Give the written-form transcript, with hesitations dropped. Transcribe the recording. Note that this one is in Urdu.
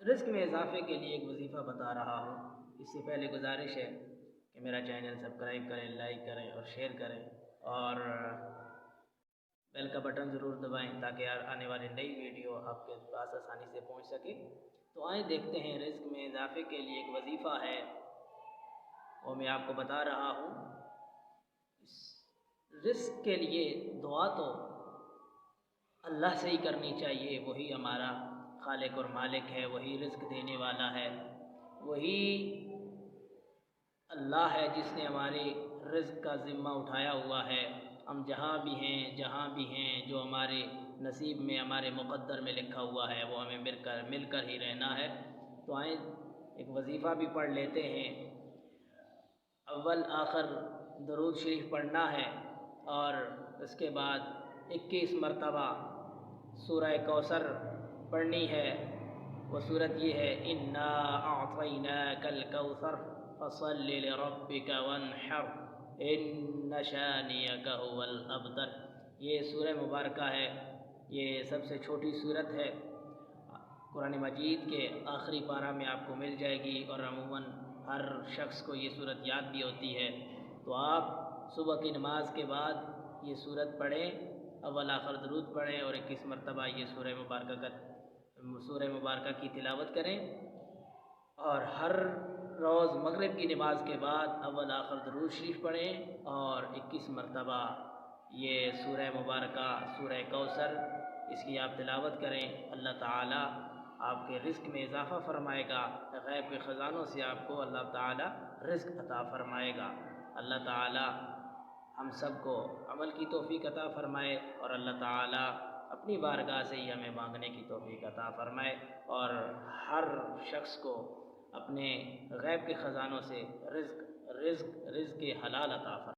رزق میں اضافے کے لیے ایک وظیفہ بتا رہا ہوں۔ اس سے پہلے گزارش ہے کہ میرا چینل سبسکرائب کریں، لائک کریں اور شیئر کریں، اور بیل کا بٹن ضرور دبائیں تاکہ آنے والی نئی ویڈیو آپ کے پاس آسانی سے پہنچ سکے۔ تو آئیں دیکھتے ہیں، رزق میں اضافے کے لیے ایک وظیفہ ہے، وہ میں آپ کو بتا رہا ہوں۔ رزق کے لیے دعا تو اللہ سے ہی کرنی چاہیے، وہی ہمارا خالق اور مالک ہے، وہی رزق دینے والا ہے، وہی اللہ ہے جس نے ہمارے رزق کا ذمہ اٹھایا ہوا ہے۔ ہم جہاں بھی ہیں جو ہمارے نصیب میں، ہمارے مقدر میں لکھا ہوا ہے، وہ ہمیں مل کر ہی رہنا ہے۔ تو آئیں ایک وظیفہ بھی پڑھ لیتے ہیں۔ اول آخر درود شریف پڑھنا ہے، اور اس کے بعد 21 مرتبہ سورہ کوثر پڑھنی ہے۔ وہ صورت یہ ہے، انا اعطیناک الکوثر فصل لربک وانحر ان شانئک هو الابتر۔ یہ سورہ مبارکہ ہے، یہ سب سے چھوٹی صورت ہے، قرآن مجید کے آخری پارہ میں آپ کو مل جائے گی، اور عموماً ہر شخص کو یہ صورت یاد بھی ہوتی ہے۔ تو آپ صبح کی نماز کے بعد یہ صورت پڑھیں، اول آخر درود پڑھیں، اور 21 مرتبہ یہ سورہ مبارکہ کی تلاوت کریں، اور ہر روز مغرب کی نماز کے بعد اول آخر درود شریف پڑھیں، اور 21 مرتبہ یہ سورہ مبارکہ سورہ کوثر اس کی آپ تلاوت کریں۔ اللہ تعالیٰ آپ کے رزق میں اضافہ فرمائے گا، غیب کے خزانوں سے آپ کو اللہ تعالیٰ رزق عطا فرمائے گا۔ اللہ تعالیٰ ہم سب کو عمل کی توفیق عطا فرمائے، اور اللہ تعالیٰ اپنی بارگاہ سے ہی ہمیں مانگنے کی توفیق عطا فرمائے، اور ہر شخص کو اپنے غیب کے خزانوں سے رزق کے حلال عطا فرمائے۔